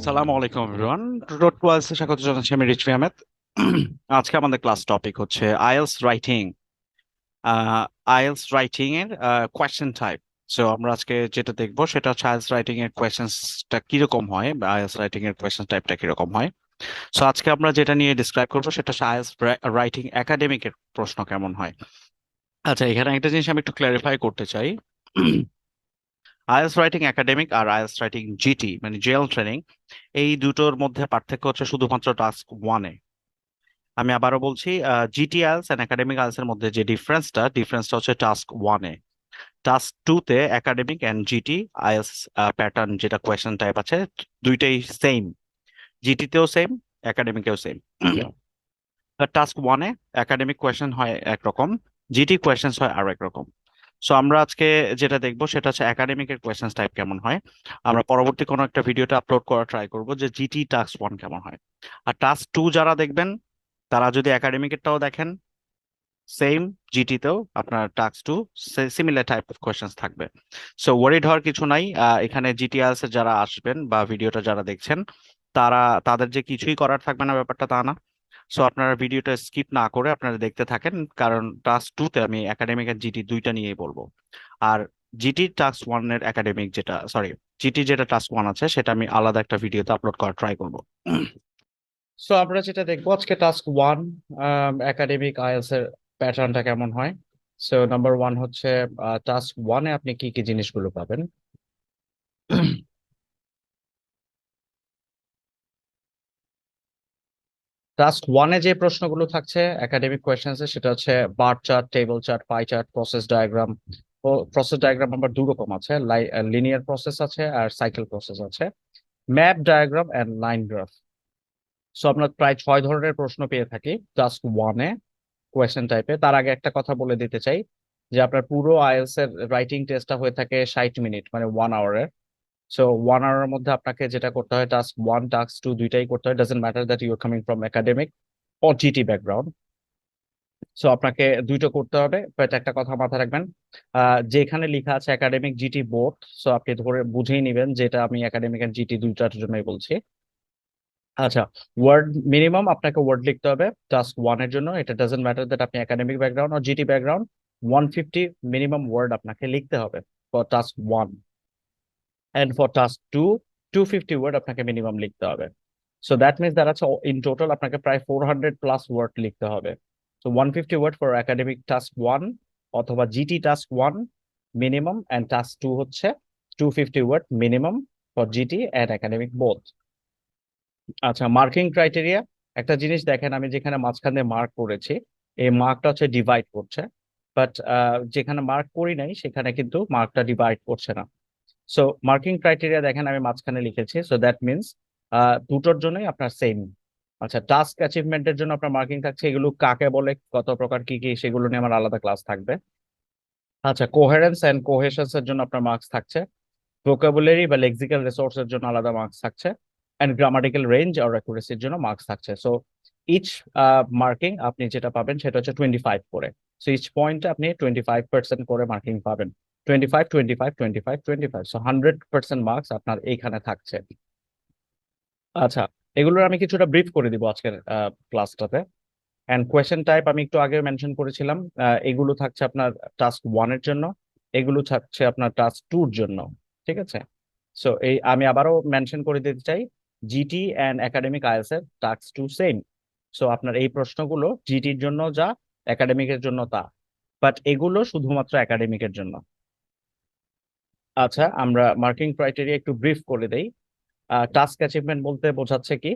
আসসালামু আলাইকুম everyone. Road two IELTS স্বাগত জানাচ্ছি, আমি রিচভি আহমেদ। আজকে আমাদের ক্লাস টপিক হচ্ছে আইএলটিএস রাইটিং। আইএলটিএস রাইটিং এর কোয়েশ্চেন টাইপ। সো আমরা আজকে যেটা দেখবো সেটা হচ্ছে আইএলটিএস রাইটিং এর কোয়েশ্চেনটা কিরকম হয়, বা আইএলটিএস রাইটিং এর কোয়েশ্চেন টাইপটা কিরকম হয়। সো আজকে আমরা যেটা নিয়ে ডিসক্রাইব করবো সেটা হচ্ছে আইএলটিএস রাইটিং একাডেমিক এর প্রশ্ন কেমন হয়। আচ্ছা, এখানে একটা জিনিস আমি একটু ক্লারিফাই করতে চাই। আইএলটিএস রাইটিং একাডেমিক আর আইএলটিএস রাইটিং জিটি মানে জেল ট্রেনিং, এই দুটোর মধ্যে পার্থক্য হচ্ছে শুধুমাত্র টাস্ক ওয়ানে। আমি আবারও বলছি, GT IELTS and academic IELTS এর মধ্যে যে ডিফারেন্সটা হচ্ছে টাস্ক ওয়ানে। টাস্ক টু তে academic and GT IELTS pattern, যেটা কোয়েশ্চেন টাইপ আছে, দুইটাই সেম। জিটি তেও সেম, একাডেমিকেও সেম। টাস্ক ওয়ানে একাডেমিক কোয়েশ্চেন হয় একরকম, জিটি কোয়েশ্চেন হয় আরো একরকম। সো আমরা আজকে যেটা দেখবো সেটা হচ্ছে একাডেমিকের কোয়েশ্চেন টাইপ কেমন হয়। আমরা পরবর্তী কোনো একটা ভিডিওতে আপলোড করা ট্রাই করব যে জিটি টাস্ক ওয়ান কেমন হয়। আর টাস্ক টু যারা দেখবেন তারা যদি একাডেমিকেরটাও দেখেন, সেম জিটিতেও আপনার task two similar type of questions থাকবে। সো ওয়ারিড হওয়ার কিছু নাই। এখানে জিটিএলস এর যারা আসবেন বা ভিডিওটা যারা দেখছেন, তাদের যে কিছুই করার থাকবে না ব্যাপারটা তা না। সো আপনারা ভিডিওটা স্কিপ না করে আপনারা দেখতে থাকেন, কারণ টাস্ক টু তে আমি একাডেমিক আর জিটি দুইটা নিয়েই বলবো। আর জিটি টাস্ক ওয়ান এর একাডেমিক যেটা, সরি, জিটি যেটা টাস্ক ওয়ান আছে সেটা আমি আলাদা একটা ভিডিওতে আপলোড করার ট্রাই করবো। সো আমরা যেটা দেখবো আজকে টাস্ক ওয়ান একাডেমিক আইএলটিএস এর প্যাটার্নটা কেমন হয়। সো নাম্বার ওয়ান হচ্ছে টাস্ক ওয়ানে আপনি কি কি জিনিসগুলো পাবেন। টাস্ক ওয়ানে যে প্রশ্নগুলো থাকছে একাডেমিক কোয়েশ্চেন্স সেটা হচ্ছে bar chart, table chart, pie chart, process diagram. Process diagram আবার দু রকম আছে, লিনিয়ার প্রসেস আছে আর সাইকেল প্রসেস আছে। Map diagram and line graph. So আমরা প্রায় 6 ধরনের প্রশ্ন পেয়ে থাকি টাস্ক ওয়ানে কোয়েশ্চেন টাইপে। তার আগে একটা কথা বলে দিতে চাই যে আপনার পুরো আইএলটিএস এর রাইটিং টেস্টটা হয়ে থাকে 60 মিনিট, মানে 1 আওয়ারের। সো 1 আওয়ারের মধ্যে আপনাকে যেটা করতে হয়, টাস্ক ওয়ান টাস্ক টু দুইটাই করতে হয়, doesn't matter that you are coming from academic or GT background. So আপনাকে দুইটা করতে হবে, বাট একটা কথা মাথায় রাখবেন, যেখানে লেখা আছে একাডেমিক জিটি বোথ, সো আপনি ধরে বুঝেই নেবেন যেটা আমি একাডেমিক এন্ড জিটি দুইটার জন্যই বলছি। আচ্ছা, ওয়ার্ড মিনিমাম আপনাকে ওয়ার্ড লিখতে হবে টাস্ক ওয়ানের জন্য। এটা ডাজেন্ট ম্যাটার দ্যাট আপনি একাডেমিক ব্যাকগ্রাউন্ড আর জিটি ব্যাকগ্রাউন্ড। 150 মিনিমাম ওয়ার্ড আপনাকে লিখতে হবে for task one. And for task two, 250 word আপনাকে মিনিমাম লিখতে হবে। সো দ্যাট মিনস দাঁড়াচ্ছে ইন টোটাল আপনাকে প্রায় 400+ ওয়ার্ড লিখতে হবে। So 150 word for academic task one অথবা GT task one minimum, and task two হচ্ছে 250 word minimum for GT and academic both. আচ্ছা, মার্কিং ক্রাইটেরিয়া। একটা জিনিস দেখেন, আমি যেখানে মাঝখানে মার্ক করেছি এই মার্কটা হচ্ছে ডিভাইড করছে, বাট যেখানে মার্ক করি নাই সেখানে কিন্তু মার্কটা ডিভাইড করছে না। সো মার্কিং ক্রাইটেরিয়া দেখেন আমি মাঝখানে লিখেছি, সো দ্যাট মিনস দুটোর জন্যই আপনার সেম। আচ্ছা, টাস্ক অ্যাচিভমেন্টের জন্য আপনার মার্কিং থাকছে, এগুলো কাকে বলে, কত প্রকার, কি কি, সেগুলো নিয়ে আমার আলাদা ক্লাস থাকবে। আচ্ছা, কোহেরেন্স এন্ড কোহেশনস এর জন্য আপনার মার্কস থাকছে। ভোকাবুলারি বা লেক্সিক্যাল রিসোর্সের জন্য আলাদা মার্কস থাকছে, এন্ড গ্রামাটিক্যাল রেঞ্জ আর অ্যাকুরেসির জন্য মার্কস থাকছে। সো ইচ মার্কিং আপনি যেটা পাবেন সেটা হচ্ছে 25 করে। সো ইচ পয়েন্টে আপনি 25% করে মার্কিং পাবেন। 25, 25, 25, 25, সো 100% মার্কস আপনার এইখানে থাকছে। আচ্ছা, এগুলোর আমি কিছুটা ব্রিফ করে দিব আজকের ক্লাসটাতে। এন্ড কোয়েশ্চেন টাইপ আমি একটু আগে মেনশন করেছিলাম, এগুলো থাকছে আপনার টাস্ক ওয়ানের জন্য, এগুলো থাকছে আপনার টাস্ক টুর জন্য। ঠিক আছে। সো এই আমি আবারও মেনশন করে দিতে চাই, জিটি অ্যান্ড একাডেমিক আইএলটিএস এর টাস্ক টু সেম। সো আপনার এই প্রশ্নগুলো জিটির জন্য যা, একাডেমিকের জন্য তা, বাট এগুলো শুধুমাত্র একাডেমিকের জন্য। আচ্ছা, আমরা মার্কিং ক্রাইটেরিয়া একটু ব্রিফ করে দেই। টাস্ক অ্যাচিভমেন্ট বলতে বোঝাচ্ছে কি,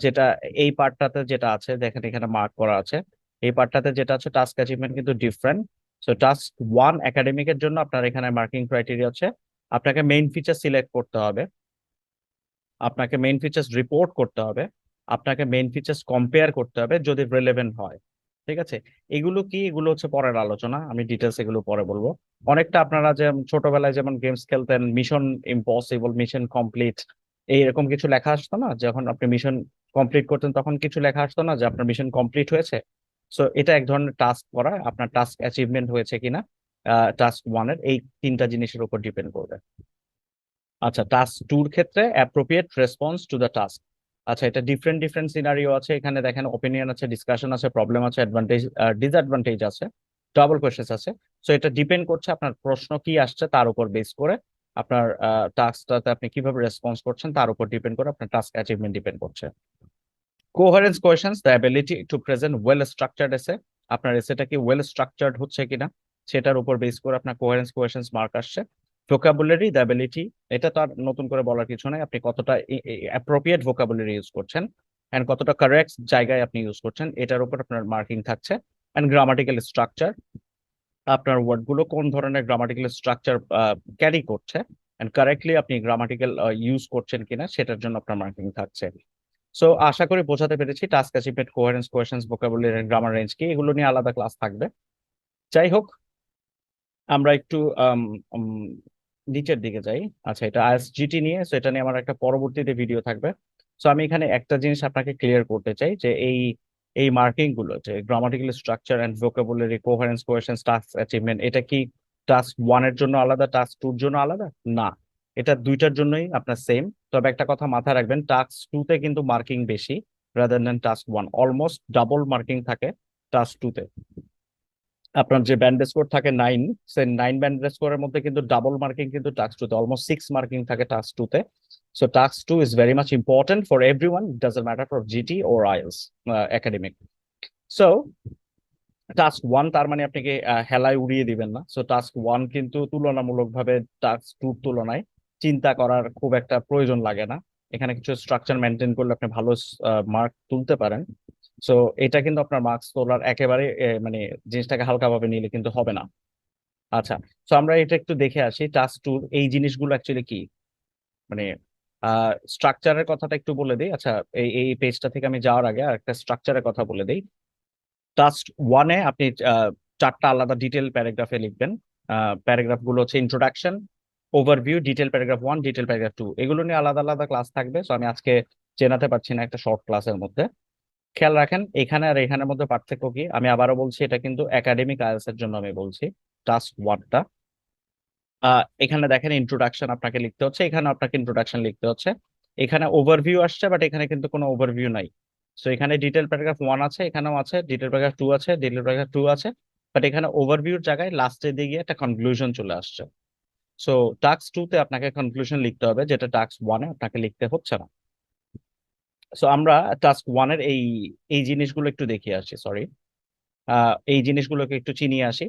যেটা এই পার্টটাতে যেটা আছে দেখেন এখানে মার্ক করা আছে, এই পার্টটাতে যেটা আছে টাস্ক অ্যাচিভমেন্ট কিন্তু ডিফারেন্ট। সো টাস্ক ওয়ান একাডেমিকের জন্য আপনার এখানে মার্কিং ক্রাইটেরিয়া হচ্ছে আপনাকে মেইন ফিচার সিলেক্ট করতে হবে, আপনাকে মেইন ফিচার্স রিপোর্ট করতে হবে, আপনাকে মেইন ফিচার্স কম্পেয়ার করতে হবে যদি রিলেভেন্ট হয়। ঠিক আছে। এগুলো কি, এগুলো হচ্ছে পরের আলোচনা, আমি ডিটেলস এগুলো পরে বলবো। অনেকটা আপনারা যে ছোটবেলায় যেমন গেমস খেলতেন, মিশন ইম্পসিবল, মিশন কমপ্লিট, এইরকম কিছু লেখা আসতো না, যখন আপনি মিশন কমপ্লিট করতেন তখন কিছু লেখা আসতো না যে আপনার মিশন কমপ্লিট হয়েছে। সো এটা এক ধরনের টাস্ক করা, আপনার টাস্ক অ্যাচিভমেন্ট হয়েছে কিনা টাস্ক ওয়ানের, এই তিনটা জিনিসের উপর ডিপেন্ড করবে। আচ্ছা, টাস্ক টুর ক্ষেত্রে appropriate response to the task. আচ্ছা, এটা ডিফারেন্ট ডিফারেন্ট সিনারিও আছে, এখানে দেখেন ওপিনিয়ন আছে, ডিসকাশন আছে, প্রবলেম আছে, অ্যাডভান্টেজ ডিসঅ্যাডভান্টেজ আছে, ডাবল কোয়েশ্চেন আছে। সো এটা ডিপেন্ড করছে আপনার প্রশ্ন কি আসছে তার উপর বেস করে, আপনার টাস্কটাতে আপনি কিভাবে রেসপন্স করছেন তার উপর ডিপেন্ড করে আপনার টাস্ক অ্যাচিভমেন্ট ডিপেন্ড করছে। Coherence questions, the ability to present well structured এসে, আপনার এসেটা কি ওয়েল স্ট্রাকচার্ড হচ্ছে কিনা সেটার উপর বেস করে আপনার কোহারেন্স কোয়েশ্চেনস মার্ক আসছে। ভোকাবুলারি, দ্য অ্যাবিলিটি, এটা তো আর নতুন করে বলার কিছু নেই, আপনি কতটা অ্যাপ্রোপ্রিয়েট ভোকাবুলারি ইউজ করছেন এন্ড কতটা কারেক্ট জায়গায় আপনি ইউজ করছেন এটার উপর আপনার মার্কিং থাকছে। এন্ড গ্রামাটিক্যাল স্ট্রাকচার, আপনার ওয়ার্ড গুলো কোন ধরনের গ্রামাটিক্যাল স্ট্রাকচার ক্যারি করছে এন্ড কারেক্টলি আপনি গ্রামাটিক্যাল ইউজ করছেন কিনা সেটার জন্য আপনার মার্কিং থাকছে। সো আশা করি বোঝাতে পেরেছি task achievement, coherence questions, vocabulary, grammar range কি, এগুলো নিয়ে আলাদা ক্লাস থাকবে। যাই হোক, আমরা একটু আম, উম, নিচের দিকে যাই। আচ্ছা, এটা আইএসজিটি নিয়ে, সো এটা নিয়ে আমার একটা পরবর্তীতে ভিডিও থাকবে। সো আমি এখানে একটা জিনিস আপনাকে ক্লিয়ার করতে চাই যে এই এই মার্কিং গুলো, যে grammatical structure and vocabulary, coherence questions, task achievement, এটা কি টাস্ক ওয়ানের জন্য আলাদা, টাস্ক টুর জন্য আলাদা? না, এটা দুইটার জন্যই আপনার সেম। তবে একটা কথা মাথায় রাখবেন, টাস্ক টুতে কিন্তু মার্কিং বেশি rather than task one, almost double marking থাকে টাস্ক টুতে। আপনার যে ব্যান্ড স্কোর থাকে 9, সে 9 ব্যান্ড স্কোরের মধ্যে কিন্তু ডাবল মার্কিং কিন্তু টাস্ক টুতে অলমোস্ট 6 মার্কিং থাকে টাস্ক টুতে। So task two is very much important for everyone, doesn't matter for GT or IELTS academic. So task one তার মানে আপনাকে হেলায় উড়িয়ে দিবেন না। সো টাস্ক ওয়ান কিন্তু তুলনামূলকভাবে টাস্ক টুর তুলনায় চিন্তা করার খুব একটা প্রয়োজন লাগে না, এখানে কিছু স্ট্রাকচার মেনটেন করলে আপনি ভালো মার্ক তুলতে পারেন। সো এটা কিন্তু আপনার মার্কস তোলার একেবারে মানে জিনিসটাকে হালকাভাবে নিলে কিন্তু হবে না। আচ্ছা, তো আমরা এটা একটু দেখে আসি টাস্ক টুর এই জিনিসগুলো অ্যাকচুয়ালি কি, মানে স্ট্রাকচারের কথাটা একটু বলে দিই। আচ্ছা, এই এই পেজটা থেকে আমি যাওয়ার আগে আর একটা স্ট্রাকচারের কথা বলে দিই। টাস্ক ওয়ানে আপনি চারটা আলাদা ডিটেল প্যারাগ্রাফে লিখবেন। প্যারাগ্রাফ গুলো হচ্ছে introduction, overview, detail paragraph one, detail paragraph two, এগুলো নিয়ে আলাদা আলাদা ক্লাস থাকবে। তো আমি আজকে চেনাতে পারছি না একটা শর্ট ক্লাসের মধ্যে। খেয়াল রাখেন এখানে আর এখানের মধ্যে পার্থক্য কি, আমি আবারও বলছি, এটা কিন্তু একাডেমিক আইএলটিএস এর জন্য আমি বলছি। টাস্ক ওয়ানটা এখানে দেখেন ইন্ট্রোডাকশন আপনাকে লিখতে হচ্ছে, এখানে আপনাকে ইন্ট্রোডাকশন লিখতে হচ্ছে। এখানে ওভারভিউ আসছে, বাট এখানে কিন্তু কোনো ওভারভিউ নাই। সো এখানে ডিটেল প্যারাগ্রাফ ওয়ান আছে, এখানেও আছে, ডিটেল প্যারাগ্রাফ টু আছে, ডিটেল প্যারাগ্রাফ টু আছে, বাট এখানে ওভারভিউর জায়গায় লাস্টে দিয়ে গিয়ে একটা কনক্লুশন চলে আসছে। সো টাস্ক টু তে আপনাকে কনক্লুশন লিখতে হবে, যেটা টাস্ক ওয়ানে আপনাকে লিখতে হচ্ছে না। সো আমরা টাস্ক ওয়ানের এই এই জিনিসগুলো একটু দেখিয়ে আসি, সরি, এই জিনিসগুলোকে একটু চিনিয়ে আসি।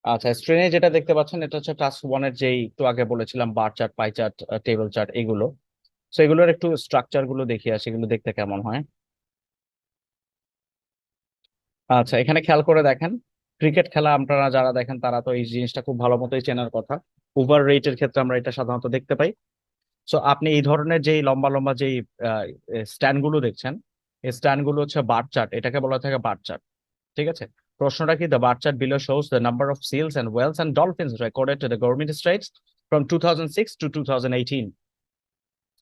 আচ্ছা, স্ক্রিনে যেটা দেখতে পাচ্ছেন এটা হচ্ছে টাস্ক ওয়ানের, যেই একটু আগে বলেছিলাম bar chart, pie chart, table chart, এগুলো। সো এগুলোর একটু স্ট্রাকচার গুলো দেখিয়ে আসি, এগুলো দেখতে কেমন হয়। আচ্ছা, এখানে খেয়াল করে দেখেন, ক্রিকেট খেলা আপনারা যারা দেখেন তারা তো এই জিনিসটা খুব ভালো মতোই চেনার কথা। ওভার রেটের ক্ষেত্রে আমরা এটা সাধারণত দেখতে পাই। সো আপনি এই ধরনের যেই লম্বা লম্বা যেই স্ট্যান্ড গুলো দেখছেন, এই স্ট্যান্ড গুলো হচ্ছে বার চার্ট, এটাকে বলা থাকে বার চার্ট। ঠিক আছে, প্রশ্নটা কি, the bar chart below shows the number of seals and whales and dolphins recorded to the government states from 2006 to 2018.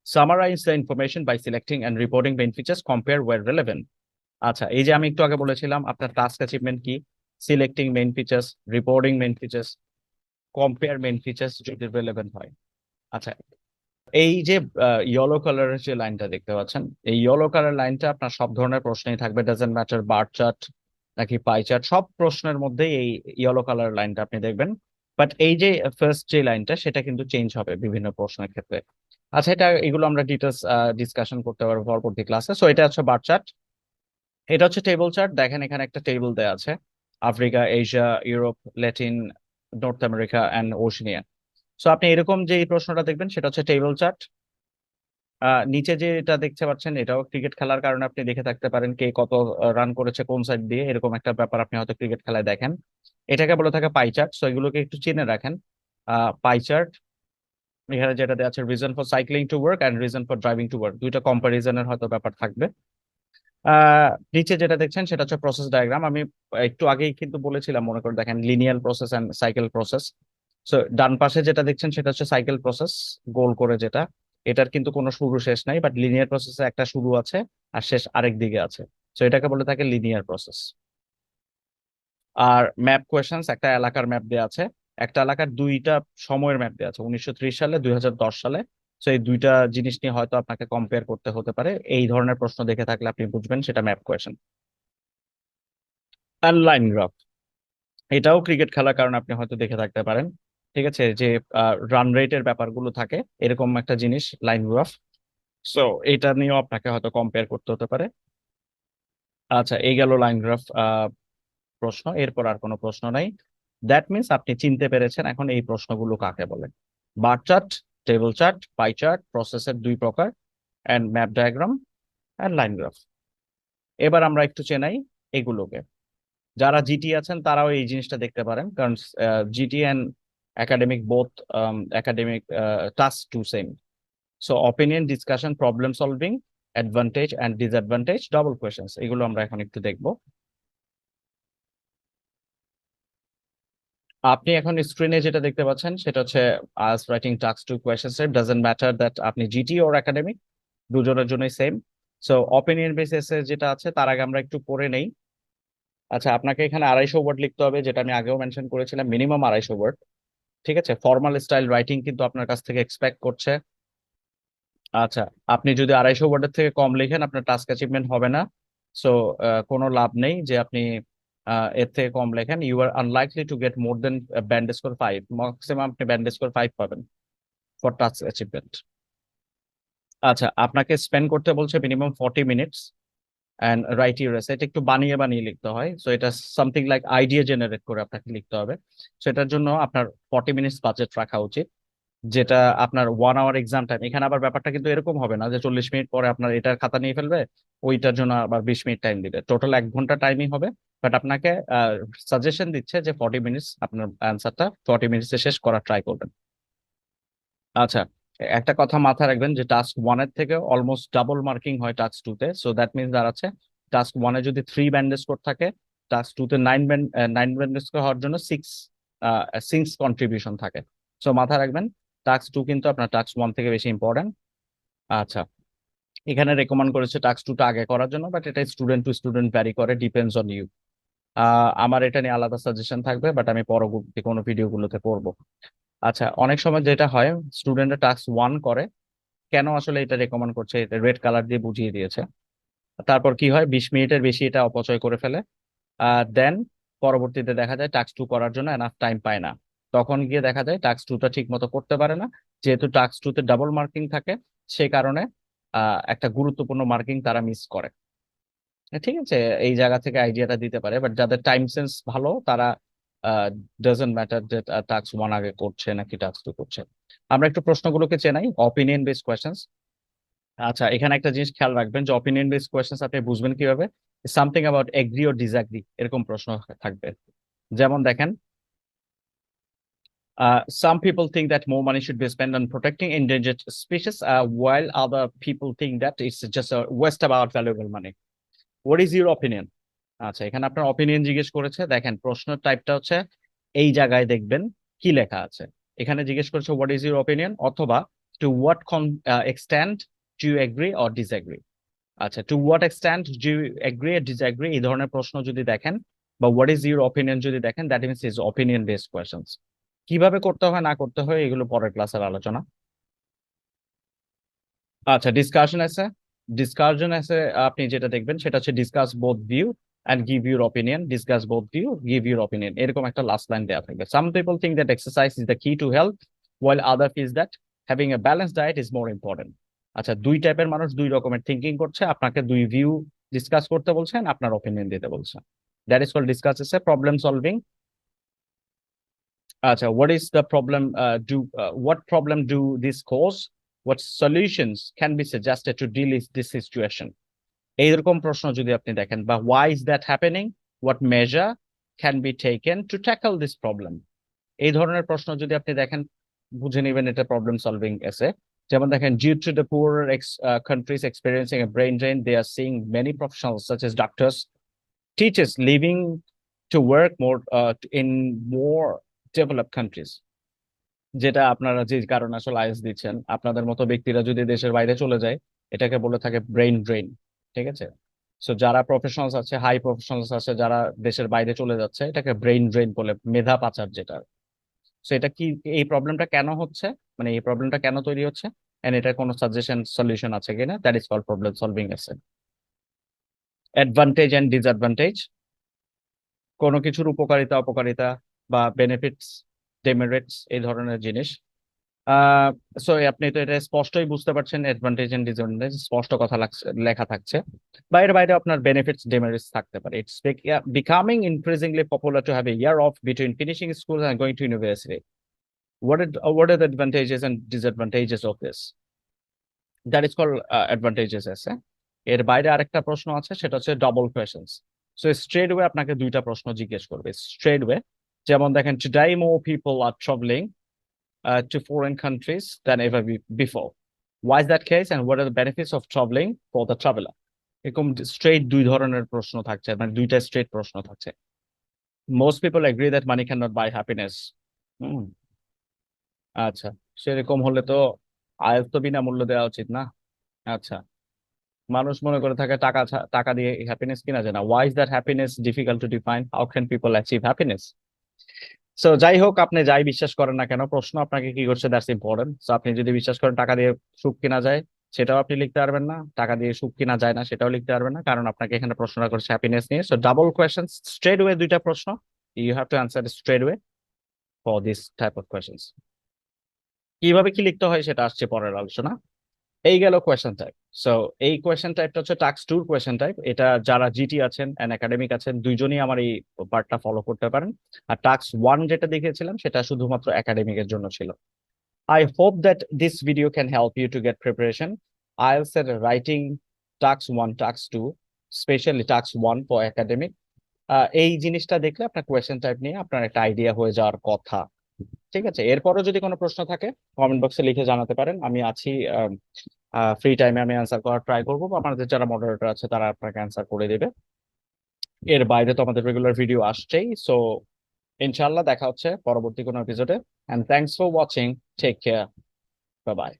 Summarize the information by selecting and reporting main features, compare where relevant. আচ্ছা, এই যে আমি একটু আগে বলেছিলাম আপনার task achievement কি, selecting main features, reporting main features, compare main features যদি রিলেভেন্ট হয়। আচ্ছা, এই যে ইয়েলো কালারের যে লাইনটা দেখতে পাচ্ছেন, এই ইয়েলো কালার লাইনটা আপনার সব ধরনের প্রশ্নেই থাকবে, ডাজেন্ট ম্যাটার বার চার্ট নাকি পাই চার্ট, সব প্রশ্নের মধ্যেই এই ইয়েলো কালার লাইনটা আপনি দেখবেন। বাট এই যে ফার্স্ট যে লাইনটা সেটা কিন্তু চেঞ্জ হবে বিভিন্ন প্রশ্নের ক্ষেত্রে। আচ্ছা, এটা এগুলো আমরা ডিটেলস ডিসকাশন করতে পারবো পরবর্তী ক্লাসে। সো এটা হচ্ছে বার চার্ট, এটা হচ্ছে টেবিল চার্ট। দেখেন এখানে একটা টেবিল দেওয়া আছে, Africa, Asia, Europe, Latin, north America and Oceania. So আপনি এরকম যে এই প্রশ্নটা দেখবেন সেটা হচ্ছে টেবিল চার্ট। নিচে যে এটা দেখতে পাচ্ছেন এটাও ক্রিকেট খেলার কারণে আপনি দেখে থাকতে পারেন কে কত রান করেছে কোন সাইড দিয়ে, এরকম একটা ব্যাপার আপনি হয়তো ক্রিকেট খেলায় দেখেন। এটাকে বলে থাকে পাই চার্ট। সো এগুলোকে একটু চিনে রাখেন। পাই চার্ট, এখানে যেটা দেওয়া আছে reason for cycling to work and reason for driving to work, দুইটা কম্পারিজনের হয়তো ব্যাপার থাকবে। নিচে যেটা দেখছেন সেটা হচ্ছে প্রসেস ডায়াগ্রাম। আমি একটু আগেই কিন্তু বলেছিলাম, মনে করে দেখেন linear process and cycle process. So ডান পাশে যেটা দেখছেন সেটা হচ্ছে সাইকেল প্রসেস, গোল করে যেটা, এটার কিন্তু কোনো শুরু শেষ নাই, বাট লিনিয়ার প্রসেসে একটা শুরু আছে আর শেষ আরেক দিকে আছে। তো এটাকে বলে থাকে লিনিয়ার প্রসেস। আর ম্যাপ কোয়েশ্চেন্স, একটা এলাকার ম্যাপ দেওয়া আছে, একটা এলাকার দুইটা সময়ের ম্যাপ দেওয়া আছে, 1930 সালে, 2010 সালে। তো এই দুইটা জিনিস নিয়ে হয়তো আপনাকে কম্পেয়ার করতে হতে পারে, এই ধরনের প্রশ্ন দেখে থাকলে আপনি বুঝবেন সেটা ম্যাপ কোয়েশ্চেন। আর লাইন গ্রাফ, এটাও ক্রিকেট খেলার কারণে আপনি হয়তো দেখে থাকতে পারেন। ঠিক আছে, যে রান রেটের ব্যাপারগুলো থাকে, এরকম একটা জিনিস লাইন গ্রাফ। সো এটা নিয়েও আপনাকে হয়তো কম্পেয়ার করতে হতে পারে। আচ্ছা, এই গেল লাইন গ্রাফ প্রশ্ন, এরপর আর কোনো প্রশ্ন নাই। দ্যাট মিন্স আপনি চিনতে পেরেছেন এখন এই প্রশ্নগুলো কাকে বলে। বার chart, table chart, pie chart, প্রসেসের দুই প্রকার, and map diagram, and line graph. এবার আমরা একটু চেনাই এগুলোকে। যারা জিটি আছেন তারাও এই জিনিসটা দেখতে পারেন, কারণ GT and academic both, academic task to same. So opinion, discussion, problem solving, advantage and disadvantage, double questions, এগুলো আমরা এখন একটু দেখবো। আপনি এখন স্ক্রিনে যেটা দেখতে পাচ্ছেন সেটা হচ্ছে IELTS writing task two questions এর, ডাজন্ট ম্যাটার দ্যাট আপনি জিটি ওর একাডেমিক, দুজনের জন্যই সেম। সো অপিনিয়ন বেসিসে যেটা আছে তার আগে আমরা একটু পড়ে নেই। আচ্ছা, আপনাকে এখানে 250 ওয়ার্ড লিখতে হবে, যেটা আমি আগেও মেনশন করেছিলাম, মিনিমাম 250 ওয়ার্ড। ঠিক আছে, ফর্মাল স্টাইল রাইটিং কিন্তু আপনার কাছ থেকে এক্সপেক্ট করছে। আচ্ছা, আপনি যদি 250 ওয়ার্ডের থেকে কম লিখেন আপনার টাস্ক অ্যাচিভমেন্ট হবে না। সো কোনো লাভ নেই যে আপনি এর থেকে কম লেখেন। You are unlikely to get more than band score 5, maximum আপনি ব্যান্ড স্কোর 5 পাবেন ফর টাস্ক অ্যাচিভমেন্ট। আচ্ছা, আপনাকে স্পেন্ড করতে বলছে minimum 40 minutes, and right your এসে। এটা একটু বানিয়ে বানিয়ে লিখতে হয়, সো এটা সামথিং লাইক আইডিয়া জেনারেট করে আপনাকে লিখতে হবে। সেটার জন্য আপনার 40 মিনিটস বাজেট রাখা উচিত, যেটা আপনার 1 আওয়ার এক্সাম টাইম। এখানে আবার ব্যাপারটা কিন্তু এরকম হবে না যে 40 মিনিট পরে আপনার এটার খাতা নিয়ে ফেলবে, ওইটার জন্য আবার 20 মিনিট টাইম দিবে, টোটাল 1 ঘন্টা টাইমই হবে। বাট আপনাকে সাজেশন দিচ্ছে যে 40 মিনিটস আপনার অ্যান্সারটা 40 মিনিটসে শেষ করার ট্রাই করবেন। আচ্ছা, একটা কথা মাথায় রাখবেন যে টাস্ক ওয়ানের থেকে অলমোস্ট ডাবল মার্কিং হয় টাস্ক টুতে। সো দ্যাট মিনস দাঁড়াচ্ছে টাস্ক ওয়ানে যদি 3 ব্যান্ড স্কোর থাকে, টাস্ক টুতে 9 ব্যান্ড স্কোর হওয়ার জন্য 6 কন্ট্রিবিউশন থাকে। সো মাথায় রাখবেন টাস্ক টু কিন্তু আপনার টাস্ক ওয়ান থেকে বেশি ইম্পর্টেন্ট। আচ্ছা, এখানে রেকমেন্ড করেছে টাস্ক টুটা আগে করার জন্য, বাট এটা স্টুডেন্ট টু স্টুডেন্ট ভ্যারি করে, ডিপেন্ডস অন ইউ। আমার এটা নিয়ে আলাদা সাজেশন থাকবে, বাট আমি পরবর্তী কোনো ভিডিওগুলোতে করবো। আচ্ছা, অনেক সময় যেটা হয় স্টুডেন্টরা টাস্ক ওয়ান করে, কেন আসলে এটা রেকমেন্ড করছে এটা রেড কালার দিয়ে বুঝিয়ে দিয়েছে। তারপর কি হয়, 20 মিনিটের বেশি এটা অপচয় করে ফেলে। দেন পরবর্তীতে দেখা যায় টাস্ক টু করার জন্য এনাফ টাইম পায় না, তখন গিয়ে দেখা যায় টাস্ক টুটা ঠিক মতো করতে পারে না। যেহেতু টাস্ক টুতে ডাবল মার্কিং থাকে, সে কারণে একটা গুরুত্বপূর্ণ মার্কিং তারা মিস করে। ঠিক আছে, এই জায়গা থেকে আইডিয়াটা দিতে পারে, বাট যাদের টাইম সেন্স ভালো তারা ডাজন্ট ম্যাটার যে টাস্ক ওয়ান আগে করছে নাকি টাস্ক টু করছে। আমরা একটু প্রশ্নগুলোকে চেনাই, অপিনিয়ন বেসড কোয়েশ্চেন্স। আচ্ছা, এখানে একটা জিনিস খেয়াল রাখবেন যে অপিনিয়ন বেসড কোয়েশ্চেন্স আপনি বুঝবেন কিভাবে, something about agree or disagree এরকম প্রশ্ন থাকবে। যেমন দেখেন, some people think that more money should be spent on protecting endangered species, while other people think that it's just a waste about valuable money. What is your opinion? আচ্ছা, এখানে আপনার opinion জিজ্ঞেস করেছে, দেখেন প্রশ্নের টাইপটা হচ্ছে, এই জায়গায় দেখবেন কি লেখা আছে। এখানে জিজ্ঞেস করেছে হোয়াট ইজ ইউর অপিনিয়ন, অথবা to what extent do you agree or disagree. আচ্ছা, to what extent do you agree or disagree এই ধরনের প্রশ্ন যদি দেখেন, বা হোয়াট ইজ ইউর অপিনিয়ন যদি দেখেন, that means is opinion based questions. কিভাবে করতে হয় না করতে হয় এগুলো পরের ক্লাসের আলোচনা। আচ্ছা, ডিসকাশন আছে। ডিসকাশন আছে, আপনি যেটা দেখবেন সেটা হচ্ছে discuss both view and give your opinion, discuss both view give your opinion, এরকম একটা লাস্ট লাইন দেওয়া থাকবে। Some people think that exercise is the key to health, while other feels that having a balanced diet is more important. আচ্ছা, দুই টাইপের মানুষ দুই রকমের থিঙ্কিং করছে, আপনাকে দুই ভিউ ডিসকাস করতে বলছেন, আপনার অপিনিয়ন দিতে বলছেন। দ্যাট ইজ কল্ড ডিসকাস এসে প্রবলেম সলভিং। আচ্ছা, what is the problem, what problem do this cause, what solutions can be suggested to deal with this situation? এইরকম প্রশ্ন যদি আপনি দেখেন, বা why is that happening, what measure can be taken to tackle this problem, এই ধরনের প্রশ্ন যদি আপনি দেখেন, বুঝে নেবেন এটা প্রবলেম সলভিং এসে। যেমন দেখেন, due to the poorer countries experiencing a brain drain, they are seeing many professionals such as doctors, teachers leaving to work more in more developed countries। যেটা আপনারা যে কারণে আসলে আইএলটিএস দিচ্ছেন, আপনাদের মতো ব্যক্তিরা যদি দেশের বাইরে চলে যায়, এটাকে বলে থাকে ব্রেইন ড্রেন। ঠিক আছে। সো যারা প্রফেশনালস আছে, হাই প্রফেশনালস আছে, যারা দেশের বাইরে চলে যাচ্ছে, এটাকে ব্রেইন ড্রেন বলে, মেধা পাচার যেটা। সো এটা কি, এই প্রবলেমটা কেন হচ্ছে, মানে এই প্রবলেমটা কেন তৈরি হচ্ছে, এন্ড এটার কোনো সাজেশন সলিউশন আছে কিনা, that is called problem solving essay. Advantage and disadvantage, কোনো কিছুর উপকারিতা অপকারিতা বা বেনিফিটস ডেমেরিটস, এই ধরনের জিনিস। আহ সো আপনি তো এটা স্পষ্টই বুঝতে পারছেন, অ্যাডভান্টেজ এন্ড ডিসঅ্যাডভান্টেজ স্পষ্ট কথা লেখা থাকছে। বাইরে বাইরে আপনার বেনিফিটস ডেমেরিটস থাকতে পারে। It's becoming increasingly popular to have a year of between finishing school and going to university. What are the advantages and disadvantages of this? That is called advantages আছে। এর বাইরে আরেকটা প্রশ্ন আছে, সেটা হচ্ছে double questions. So straight way আপনাকে দুইটা প্রশ্ন জিজ্ঞেস করবে স্ট্রেট ওয়ে। যেমন দেখেন, today more people are traveling to foreign countries than ever before. Why is that case and what are the benefits of traveling for the traveler? এরকম straight দুই ধরনের প্রশ্ন থাকছে, মানে দুইটা স্ট্রেট প্রশ্ন থাকছে। Most people agree that money cannot buy happiness. হুম, আচ্ছা, সেরকম হলে তো আইএলটিএস তো বিনামূল্যে দেওয়া উচিত না। আচ্ছা, মানুষ মনে করে থাকে টাকা টাকা দিয়ে হ্যাপিনেস কিনা যায় না। Why is that happiness difficult to define? How can people achieve happiness? So যাই হোক, আপনি যাই বিশ্বাস করেন না কেন, প্রশ্ন আপনাকে কি করছে, দ্যাটস ইম্পর্টেন্ট। সো আপনি যদি বিশ্বাস করেন টাকা দিয়ে সুখ কিনা যায়, সেটাও আপনি লিখতে পারবেন না। টাকা দিয়ে সুখ কিনা যায় না, সেটাও লিখতে পারবেন না, কারণ আপনাকে এখানে প্রশ্নটা করছে হ্যাপিনেস নিয়ে। So double question, straight way দুইটা প্রশ্ন, you have to answer straight way for this type of questions. কিভাবে কি লিখতে হয় সেটা আসছে পরের আলোচনা। এই গেল কোয়েশ্চেন টাইপ। সো এই কোয়েশ্চেন টাইপটা হচ্ছে টাস্ক 2 কোয়েশ্চেন টাইপ। এটা যারা জিটি আছেন এন্ড একাডেমিক আছেন, দুইজনই আমার এই পার্টটা ফলো করতে পারেন। আর টাস্ক 1 যেটা দেখিয়েছিলাম সেটা শুধুমাত্র একাডেমিকের জন্য ছিল। I hope that this video can help you to get preparation IELTS এর writing task 1, task 2, specially task 1 for academic. এই জিনিসটা দেখলে আপনার কোয়েশ্চেন টাইপ নিয়ে আপনার একটা আইডিয়া হয়ে যাওয়ার কথা। ঠিক আছে, এরপরও যদি কোনো প্রশ্ন থাকে কমেন্ট বক্সে লিখে জানাতে পারেন, আমি আছি। ফ্রি টাইমে আমি অ্যান্সার করার ট্রাই করবো, বা আমাদের যারা মডারেটর আছে তারা আপনাকে অ্যান্সার করে দেবে। এর বাইরে তো আমাদের রেগুলার ভিডিও আসছেই। সো ইনশাল্লাহ দেখা হচ্ছে পরবর্তী কোনো এপিসোডে। And thanks for watching, take care, bye by.